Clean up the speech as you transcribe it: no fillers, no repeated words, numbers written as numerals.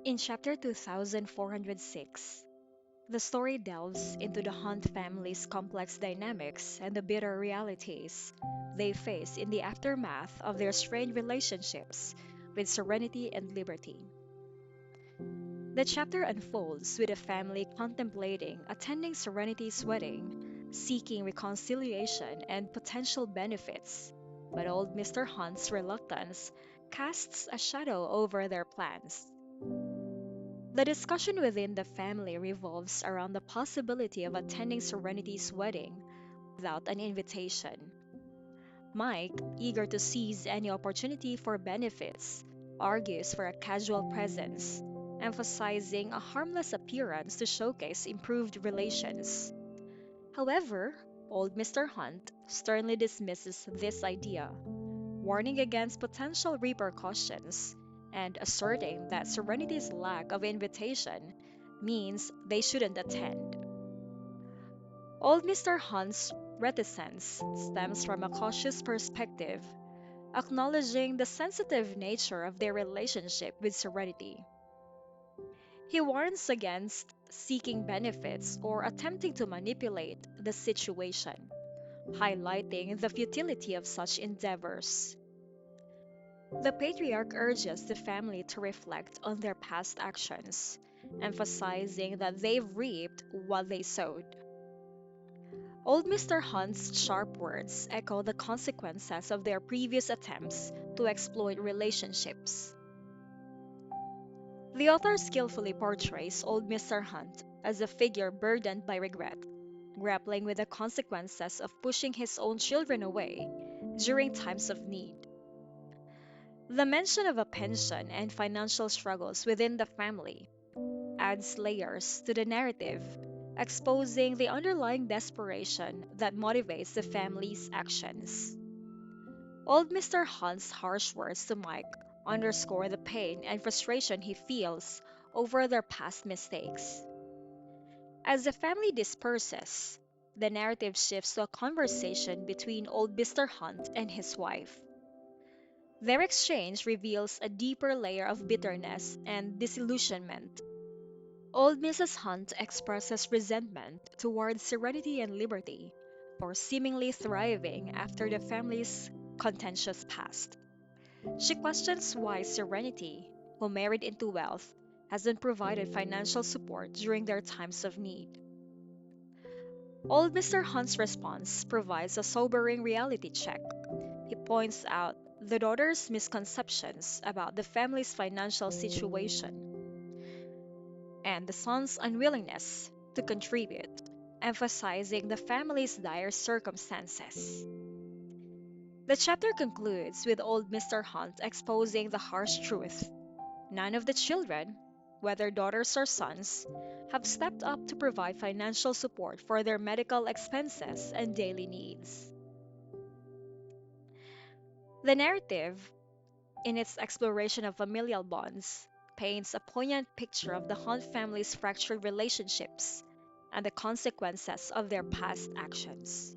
In chapter 2406, the story delves into the Hunt family's complex dynamics and the bitter realities they face in the aftermath of their strained relationships with Serenity and Liberty. The chapter unfolds with the family contemplating attending Serenity's wedding, seeking reconciliation and potential benefits, but old Mr. Hunt's reluctance casts a shadow over their plans. The discussion within the family revolves around the possibility of attending Serenity's wedding without an invitation. Mike, eager to seize any opportunity for benefits, argues for a casual presence, emphasizing a harmless appearance to showcase improved relations. However, old Mr. Hunt sternly dismisses this idea, warning against potential repercussions and asserting that Serenity's lack of invitation means they shouldn't attend. Old Mr. Hunt's reticence stems from a cautious perspective, acknowledging the sensitive nature of their relationship with Serenity. He warns against seeking benefits or attempting to manipulate the situation, highlighting the futility of such endeavors. The patriarch urges the family to reflect on their past actions, emphasizing that they've reaped what they sowed. Old Mr. Hunt's sharp words echo the consequences of their previous attempts to exploit relationships. The author skillfully portrays old Mr. Hunt as a figure burdened by regret, grappling with the consequences of pushing his own children away during times of need. The mention of a pension and financial struggles within the family adds layers to the narrative, exposing the underlying desperation that motivates the family's actions. Old Mr. Hunt's harsh words to Mike underscore the pain and frustration he feels over their past mistakes. As the family disperses, the narrative shifts to a conversation between old Mr. Hunt and his wife. Their exchange reveals a deeper layer of bitterness and disillusionment. Old Mrs. Hunt expresses resentment towards Serenity and Liberty for seemingly thriving after the family's contentious past. She questions why Serenity, who married into wealth, hasn't provided financial support during their times of need. Old Mr. Hunt's response provides a sobering reality check. He points out the daughter's misconceptions about the family's financial situation and the son's unwillingness to contribute, emphasizing the family's dire circumstances. The chapter concludes with old Mr. Hunt exposing the harsh truth. None of the children, whether daughters or sons, have stepped up to provide financial support for their medical expenses and daily needs. The narrative, in its exploration of familial bonds, paints a poignant picture of the Hunt family's fractured relationships and the consequences of their past actions.